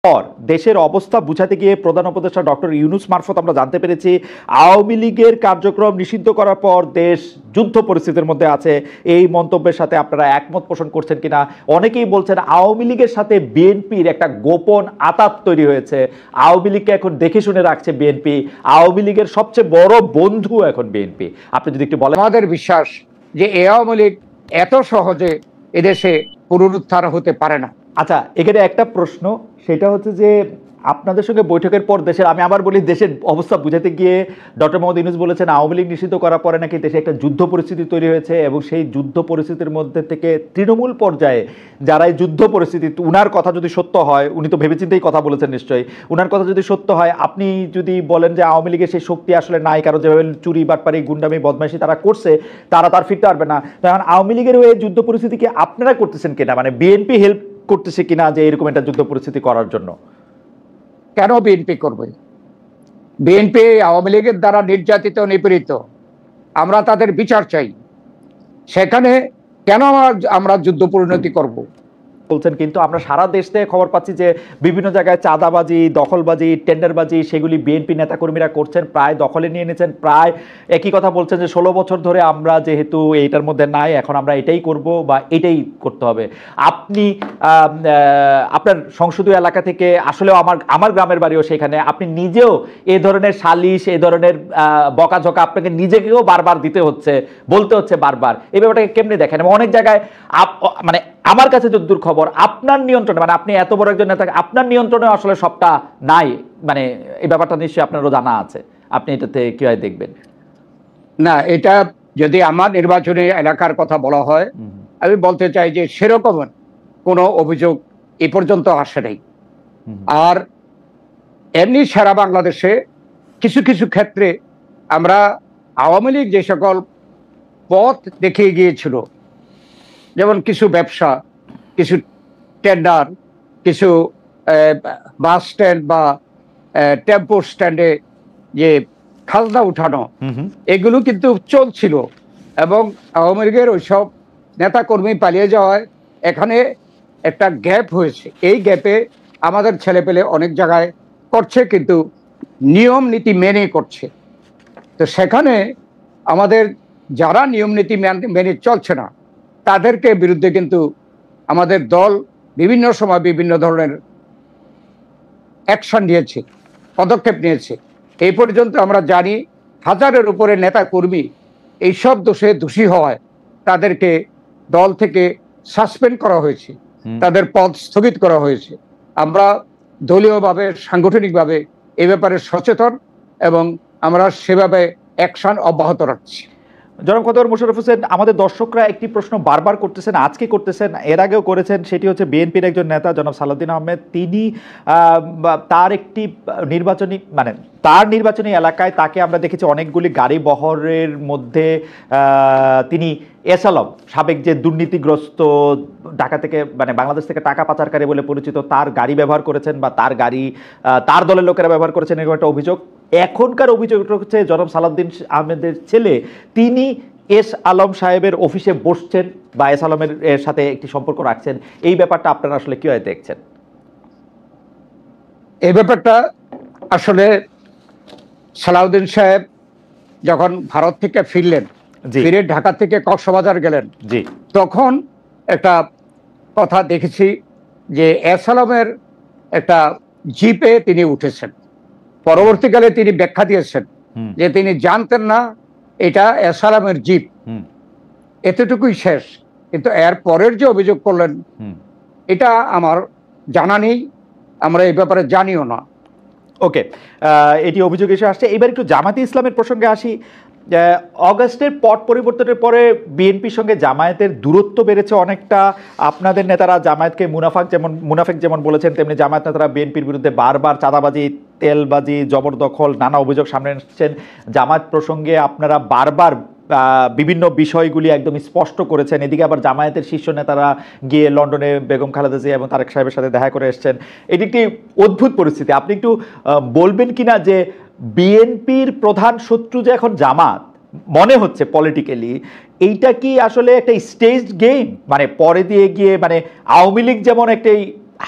পর দেশের অবস্থা বুঝাতে গিয়ে প্রধান উপদেষ্টা ডক্টর ইউনূস মারফত আমরা জানতে পেরেছি আওয়ামী লীগের কার্যক্রম নিষিদ্ধ করার পর দেশ যুদ্ধ পরিস্থিতির মধ্যে আছে। এই মন্তব্যের সাথে আপনারা একমত পোষণ করছেন কিনা? অনেকেই বলছেন আওয়ামী লীগের সাথে বিএনপির একটা গোপন আঁতাত তৈরি হয়েছে, আওয়ামী লীগকে এখন দেখে শুনে রাখছে বিএনপি, আওয়ামী লীগের সবচেয়ে বড় বন্ধু এখন বিএনপি। আপনি যদি একটু বলেন। আমাদের বিশ্বাস যে আওয়ামী লীগ এত সহজে এদেশে পুনরুদ্ধার হতে পারে না। আচ্ছা, এখানে একটা প্রশ্ন, সেটা হচ্ছে যে আপনাদের সঙ্গে বৈঠকের পর দেশের, আমি আবার বলি, দেশের অবস্থা বুঝাতে গিয়ে ডক্টর মোহাম্মদ ইউনূস বলেছেন আওয়ামী লীগ নিষিদ্ধ করার পরে নাকি দেশে একটা যুদ্ধ পরিস্থিতি তৈরি হয়েছে এবং সেই যুদ্ধ পরিস্থিতির মধ্যে থেকে তৃণমূল পর্যায়ে যারা এই যুদ্ধ পরিস্থিতি, উনার কথা যদি সত্য হয়, উনি তো ভেবেচিন্তেই কথা বলেছেন নিশ্চয়ই, উনার কথা যদি সত্য হয়, আপনি যদি বলেন যে আওয়ামী লীগের সেই শক্তি আসলে নাই, কারণ যেভাবে চুরি বাটপারি গুন্ডামি বদমাইশি তারা করছে, তারা তার ফিরতে পারবে না, তখন আওয়ামী লীগের ওই যুদ্ধ পরিস্থিতিকে আপনারা করতেছেন কিনা, মানে বিএনপি হেল্প করতেছে কিনা যে এরকম একটা যুদ্ধ পরিস্থিতি করার জন্য? কেন বিএনপি করবে? বিএনপি আওয়ামী লীগের দ্বারা নির্যাতিত নিপীড়িত, আমরা তাদের বিচার চাই। সেখানে কেন আমরা যুদ্ধ পরিণতি করব বলছেন, কিন্তু আমরা সারা দেশ থেকে খবর পাচ্ছি যে বিভিন্ন জায়গায় চাঁদাবাজি, দখলবাজি, টেন্ডারবাজি সেগুলি বিএনপি নেতাকর্মীরা করছেন, প্রায় দখলে নিয়ে নিয়েছেন, প্রায় একই কথা বলছেন যে 16 বছর ধরে আমরা যেহেতু এইটার মধ্যে নাই, এখন আমরা এটাই করব বা এটাই করতে হবে। আপনি আপনার সংসদীয় এলাকা থেকে, আসলেও আমার গ্রামের বাড়িও সেখানে, আপনি নিজেও এ ধরনের সালিশ, এ ধরনের বকাঝকা আপনাকে নিজেকেও বারবার দিতে হচ্ছে, বলতে হচ্ছে বারবার। এই ব্যাপারটাকে কেমনি দেখেন? অনেক জায়গায় মানে আমার কাছে যতদূর খবর আপনার নিয়ন্ত্রণে, মানে আপনি এত বড় একজন নেতা, আপনার নিয়ন্ত্রণে আসলে সবটা নাই, মানে এই ব্যাপারটা নিশ্চয়ই আপনারও জানা আছে, আপনি এটাতে কিভাবে দেখবেন? না, এটা যদি আমার নির্বাচনী এলাকার কথা বলা হয়, আমি বলতে চাই যে সেরকম কোনো অভিযোগ এ পর্যন্ত আসে নাই। আর এমনি সারা বাংলাদেশে কিছু কিছু ক্ষেত্রে আমরা আওয়ামী লীগ যে সকল পথ দেখিয়ে গিয়েছিল, যেমন কিছু ব্যবসা, কিছু টেন্ডার, কিছু বাস স্ট্যান্ড বা টেম্পো স্ট্যান্ডে যে খাজনা উঠানো, এগুলো কিন্তু চলছিল এবং আওয়ামী লীগের ওইসব নেতাকর্মী পালিয়ে যাওয়ায় এখানে একটা গ্যাপ হয়েছে। এই গ্যাপে আমাদের ছেলেপেলে অনেক জায়গায় করছে, কিন্তু নিয়ম নীতি মেনে করছে। তো সেখানে আমাদের যারা নিয়ম নীতি মেনে চলছে না তাদেরকে বিরুদ্ধে কিন্তু আমাদের দল বিভিন্ন সময় বিভিন্ন ধরনের অ্যাকশন নিয়েছে, পদক্ষেপ নিয়েছে। এই পর্যন্ত আমরা জানি 1000-এর উপরে নেতা কর্মী এইসব দোষে দোষী হওয়ায় তাদেরকে দল থেকে সাসপেন্ড করা হয়েছে, তাদের পদ স্থগিত করা হয়েছে। আমরা দলীয়ভাবে, সাংগঠনিকভাবে এ ব্যাপারে সচেতন এবং আমরা সেভাবে অ্যাকশন অব্যাহত রাখছি। জনাব খন্দকার মোশাররফ হোসেন, আমাদের দর্শকরা একটি প্রশ্ন বারবার করতেছেন, আজকে করতেছেন, এর আগেও করেছেন, সেটি হচ্ছে বিএনপির একজন নেতা জনাব সালাউদ্দিন আহমেদ, তিনি তার একটি তার নির্বাচনী এলাকায় তাকে আমরা দেখেছি অনেকগুলি গাড়ি বহরের মধ্যে তিনি এস আলম, সাবেক যে দুর্নীতিগ্রস্ত ঢাকা থেকে, মানে বাংলাদেশ থেকে টাকা পাচারকারী বলে পরিচিত, তার গাড়ি ব্যবহার করেছেন বা তার গাড়ি তার দলের লোকেরা ব্যবহার করেছেন, এরকম একটা অভিযোগ। এখনকার অভিযোগ হচ্ছে জনাব সালাউদ্দিন আহমেদের ছেলে, তিনি এস আলম সাহেবের অফিসে বসছেন বা এস আলমের সাথে একটি সম্পর্ক রাখছেন। এই ব্যাপারটা আপনারা আসলে কিভাবে দেখছেন? এই ব্যাপারটা আসলে সালাউদ্দিন সাহেব যখন ভারত থেকে ফিরলেন, ফিরে ঢাকা থেকে কক্সবাজার গেলেন, তখন একটা কথা দেখেছি যে এস আলমের একটা জিপে তিনি উঠেছেন। পরবর্তীকালে তিনি ব্যাখ্যা দিয়েছেন যে তিনি জানতেন না এটা এস আলমের জিপ, এতটুকুই শেষ। কিন্তু এর পরের যে অভিযোগ করলেন এটা আমার জানা নেই, আমরা এই ব্যাপারে জানিও না। ওকে, এটি অভিযোগ এসে আসছে। এবার একটু জামায়াতে ইসলামের প্রসঙ্গে আসি। অগাস্টের পট পরিবর্তনের পরে বিএনপির সঙ্গে জামায়াতের দূরত্ব বেড়েছে অনেকটা। আপনাদের নেতারা জামায়াতকে মুনাফেক যেমন বলেছেন, তেমনি জামায়াত নেতারা বিএনপির বিরুদ্ধে বারবার চাঁদাবাজি, তেলবাজি, জবরদখল, নানা অভিযোগ সামনে এসেছেন। জামায়াত প্রসঙ্গে আপনারা বারবার বিভিন্ন বিষয়গুলি একদম স্পষ্ট করেছেন। এদিকে আবার জামায়াতের শীর্ষ নেতারা গিয়ে লন্ডনে বেগম খালেদা জিয়া এবং তারেক সাহেবের সাথে দেখা করে এসেছেন। এটি একটি অদ্ভুত পরিস্থিতি। আপনি একটু বলবেন কিনা যে বিএনপির প্রধান শত্রু যে এখন জামাত মনে হচ্ছে পলিটিক্যালি, এইটা কি আসলে একটা স্টেজড গেম? মানে পরে দিয়ে গিয়ে, মানে আওয়ামী লীগ যেমন একটি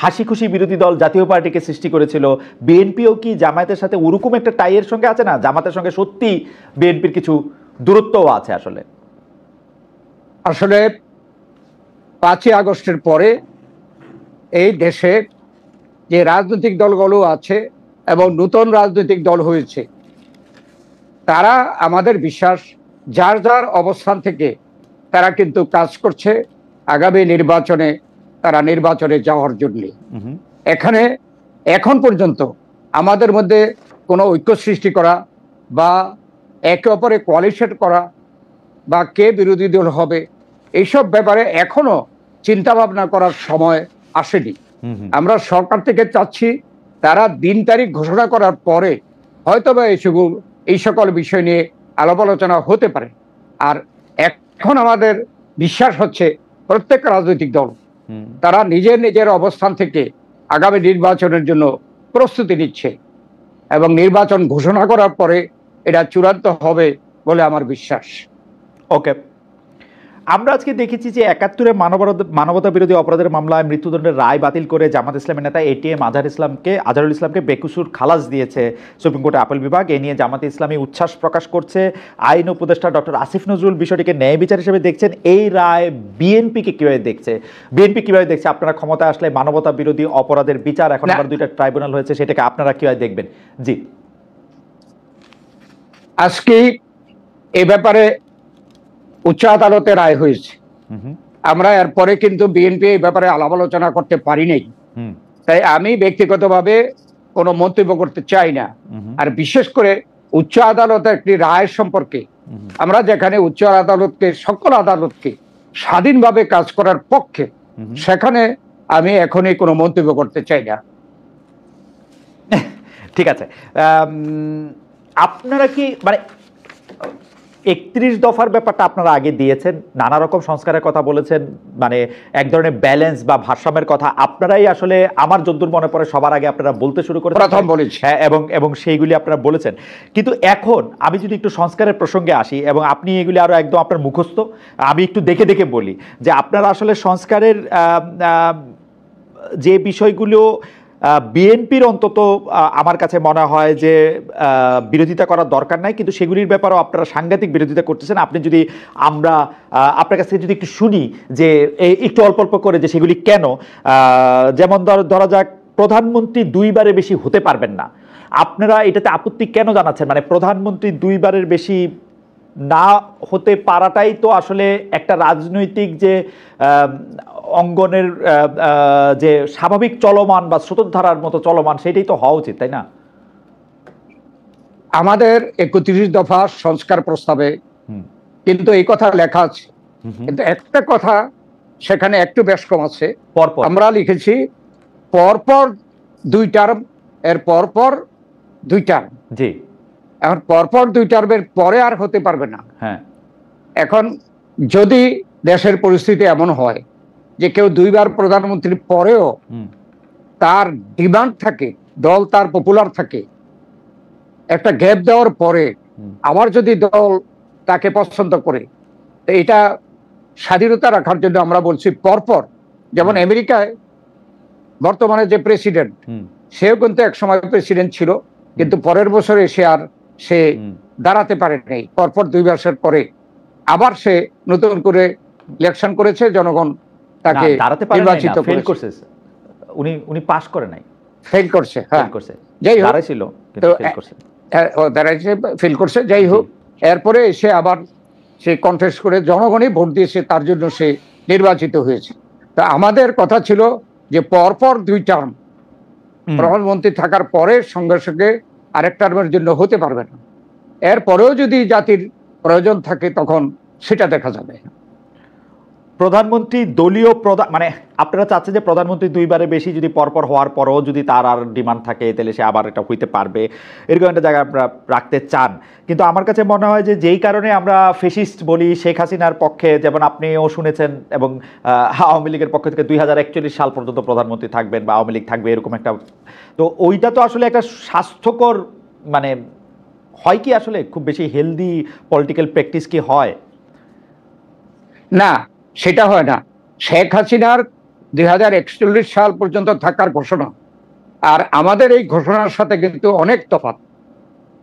হাসি খুশি বিরোধী দল জাতীয় পার্টিকে সৃষ্টি করেছিল, বিএনপিও কি জামায়াতের সাথে ওরকম একটা টাইয়ের সঙ্গে আছে না? জামাতের সঙ্গে সত্যি বিএনপির কিছু দূরত্বও আছে আসলে। আসলে 5ই আগস্টের পরে এই দেশে যে রাজনৈতিক দলগুলো আছে এবং নতুন রাজনৈতিক দল হয়েছে, তারা আমাদের বিশ্বাস যার যার অবস্থান থেকে তারা কিন্তু কাজ করছে আগামী নির্বাচনে, তারা নির্বাচনে যাওয়ার জন্য। এখানে এখন পর্যন্ত আমাদের মধ্যে কোনো ঐক্য সৃষ্টি করা বা একে অপরে কোয়ালিশন করা বা কে বিরোধী দল হবে, এইসব ব্যাপারে এখনো চিন্তা ভাবনা করার সময় আসেনি। আমরা সরকার থেকে চাচ্ছি তারা দিন তারিখ ঘোষণা করার পরে হয়তোবা এই সকল বিষয় নিয়ে আলাপ আলোচনা হতে পারে। আর এখন আমাদের বিশ্বাস হচ্ছে প্রত্যেক রাজনৈতিক দল তারা নিজের নিজের অবস্থান থেকে আগামী নির্বাচনের জন্য প্রস্তুতি নিচ্ছে এবং নির্বাচন ঘোষণা করার পরে এটা চূড়ান্ত হবে বলে আমার বিশ্বাস। ওকে, আমরা আজকে দেখেছি যে 71-এ মানবতা বিরোধী অপরাধের মামলায় মৃত্যুদণ্ডের রায় বাতিল করে জামাত ইসলামের নেতা এটিএম আজহারুল ইসলামকে বেকসুর খালাস দিয়েছে সুপ্রিম কোর্টের আপিল বিভাগ। এ নিয়ে জামাতে ইসলামী উচ্ছ্বাস প্রকাশ করছে। আইন উপদেষ্টা ডক্টর আসিফ নজরুল বিষয়টিকে ন্যায় বিচার হিসেবে দেখছেন। এই রায় বিএনপিকে কিভাবে দেখছে? বিএনপি কিভাবে দেখছে? আপনারা ক্ষমতায় আসলে মানবতা বিরোধী অপরাধের বিচার, এখন আবার 2টা ট্রাইব্যুনাল হয়েছে, সেটাকে আপনারা কিভাবে দেখবেন? জি, আজকে এ ব্যাপারে উচ্চ আদালতে রায় হয়েছে। আমরা এরপরে কিন্তু বিএনপি এই ব্যাপারে আলাপ আলোচনা করতে পারি নাই, তাই আমি ব্যক্তিগতভাবে কোনো মন্তব্য করতে চাই না। আর বিশেষ করে উচ্চ আদালতের একটি রায় সম্পর্কে, আমরা যেখানে উচ্চ আদালতকে, সকল আদালতকে স্বাধীনভাবে কাজ করার পক্ষে, সেখানে আমি এখনই কোনো মন্তব্য করতে চাই না। ঠিক আছে, আপনারা কি মানে 31 দফার ব্যাপারটা আপনারা আগে দিয়েছেন, নানা রকম সংস্কারের কথা বলেছেন, মানে এক ধরনের ব্যালেন্স বা ভারসাম্যের কথা আপনারাই আসলে আমার যদ্দূর মনে পড়ে সবার আগে আপনারা বলতে শুরু করেছেন, প্রথম বলেছি। হ্যাঁ, এবং সেইগুলি আপনারা বলেছেন। কিন্তু এখন আমি যদি একটু সংস্কারের প্রসঙ্গে আসি, এবং আপনি এগুলি আরো একদম আপনার মুখস্থ, আমি একটু দেখে দেখে বলি যে আপনারা আসলে সংস্কারের যে বিষয়গুলো বিএনপির অন্তত আমার কাছে মনে হয় যে বিরোধিতা করার দরকার নাই, কিন্তু সেগুলির ব্যাপারেও আপনারা সাংঘাতিক বিরোধিতা করতেছেন। আপনি যদি আমরা আপনার কাছ থেকে যদি একটু শুনি যে একটু অল্প অল্প করে যে সেগুলি কেন, যেমন ধরা যাক প্রধানমন্ত্রী 2বারের বেশি হতে পারবেন না, আপনারা এটাতে আপত্তি কেন জানাচ্ছেন? মানে প্রধানমন্ত্রী 2বারের বেশি না হতে পারাটাই তো আসলে একটা রাজনৈতিক যে অঙ্গনের যে স্বাভাবিক চলমান বা স্রোতধারার মতো চলমান, সেটাই তো হওয়া উচিত, তাই না? আমাদের 31 দফা সংস্কার প্রস্তাবে কিন্তু এই কথা লেখা আছে, কিন্তু একটা কথা সেখানে একটু বেশ কম আছে। আমরা লিখেছি পরপর 2 টার্ম, এর পরপর 2 টার্ম। জি, এখন পরপর 2 টার্মের পরে আর হতে পারবে না। হ্যাঁ, এখন যদি দেশের পরিস্থিতি এমন হয় যে কেউ 2বার প্রধানমন্ত্রীর পরেও তার ডিমান্ড থাকে, দল তার পপুলার থাকে, একটা গ্যাপ দেওয়ার পরে আবার যদি দল তাকে পছন্দ করে, তো এটা স্বাধীনতা রাখার জন্য আমরা বলছি পরপর। যেমন আমেরিকায় বর্তমানে যে প্রেসিডেন্ট, সেও কিন্তু এক সময় প্রেসিডেন্ট ছিল, কিন্তু পরের বছরে সে দাঁড়াতে পারে নাই। পরপর 2 বছর পরে আবার সে নতুন করে ইলেকশন করেছে, জনগণ তাকে নির্বাচিত করেছে। উনি পাস করে নাই, ফেল করছে। হ্যাঁ, যাই হোক, দাঁড়াইছিল, ফেল করছে। যাই হোক, এরপরে সে আবার সে কনটেস্ট করে জনগণই ভোট দিয়েছে, তার জন্য সে নির্বাচিত হয়েছে। তা আমাদের কথা ছিল যে পরপর 2 টার্ম প্রধানমন্ত্রী থাকার পরে সঙ্গে সঙ্গে আরেক টার্মের জন্য হতে পারবে না। এরপরেও যদি জাতির প্রয়োজন থাকে তখন সেটা দেখা যাবে। প্রধানমন্ত্রী দলীয় মানে আপনারা চাচ্ছেন যে প্রধানমন্ত্রী 2বারের বেশি যদি পরপর হওয়ার পরও যদি তার আর ডিমান্ড থাকে, তাহলে সে আবার এটা হইতে পারবে, এরকম একটা জায়গা আপনারা রাখতে চান। কিন্তু আমার কাছে মনে হয় যে যেই কারণে আমরা ফেসিস্ট বলি শেখ হাসিনার পক্ষে, যেমন আপনিও শুনেছেন, এবং আওয়ামী লীগের পক্ষ থেকে 2041 সাল পর্যন্ত প্রধানমন্ত্রী থাকবেন বা আওয়ামী লীগ থাকবে, এরকম একটা, তো ওইটা তো আসলে একটা স্বাস্থ্যকর, মানে হয় কি আসলে খুব বেশি হেলদি পলিটিক্যাল প্র্যাকটিস কি হয়? না, সেটা হয় না। শেখ হাসিনার 2041 সাল পর্যন্ত থাকার ঘোষণা, আর আমাদের এই ঘোষণার সাথে কিন্তু অনেক তফাৎ।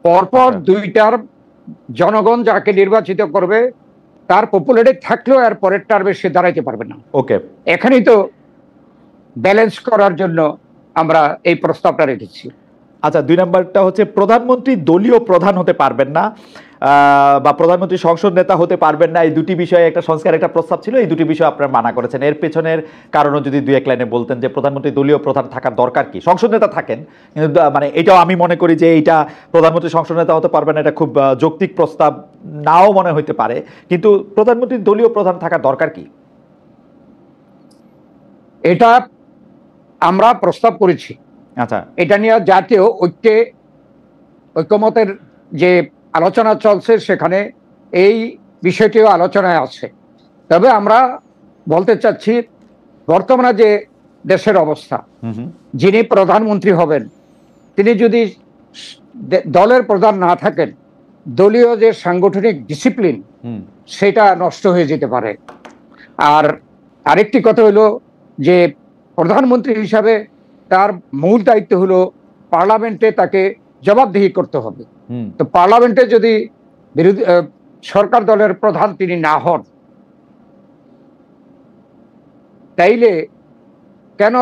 পরপর দুইটার জনগণ যাকে নির্বাচিত করবে তার পপুলারিটি থাকলেও আর পরের টার্মে সে দাঁড়াইতে পারবে না। ওকে, এখানেই তো ব্যালেন্স করার জন্য আমরা এই প্রস্তাবটা রেখেছি। আচ্ছা, 2 নম্বরটা হচ্ছে প্রধানমন্ত্রী দলীয় প্রধান হতে পারবেন না, বা প্রধানমন্ত্রী সংসদ নেতা হতে পারবেন না। এই দুটি বিষয়ে একটা সংস্কার একটা প্রস্তাব ছিল, এই দুটি বিষয় আপনারা মানা করেছেন। এর পেছনের কারণও যদি 2-1 লাইনে বলতেন যে প্রধানমন্ত্রী দলীয় প্রধান থাকার দরকার কি? সংসদ নেতা থাকেন, কিন্তু মানে এটাও আমি মনে করি যে এইটা প্রধানমন্ত্রী সংসদ নেতা হতে পারবেন না, এটা খুব যৌক্তিক প্রস্তাব নাও মনে হইতে পারে, কিন্তু প্রধানমন্ত্রী দলীয় প্রধান থাকার দরকার কি? এটা আমরা প্রস্তাব করেছি। আচ্ছা, এটা নিয়ে জাতীয় ঐক্যমতের যে আলোচনা চলছে সেখানে এই বিষয়টিও আলোচনায় আছে। তবে আমরা বলতে চাচ্ছি, বর্তমানে যে দেশের অবস্থা, যিনি প্রধানমন্ত্রী হবেন তিনি যদি দলের প্রধান না থাকেন, দলীয় যে সাংগঠনিক ডিসিপ্লিন সেটা নষ্ট হয়ে যেতে পারে। আর আরেকটি কথা হলো যে প্রধানমন্ত্রী হিসাবে তার মূল দায়িত্ব হলো পার্লামেন্টে তাকে জবাবদিহি করতে হবে। তো পার্লামেন্টে যদি বিরোধী সরকার দলের প্রধান তিনি না হন, তাইলে কেন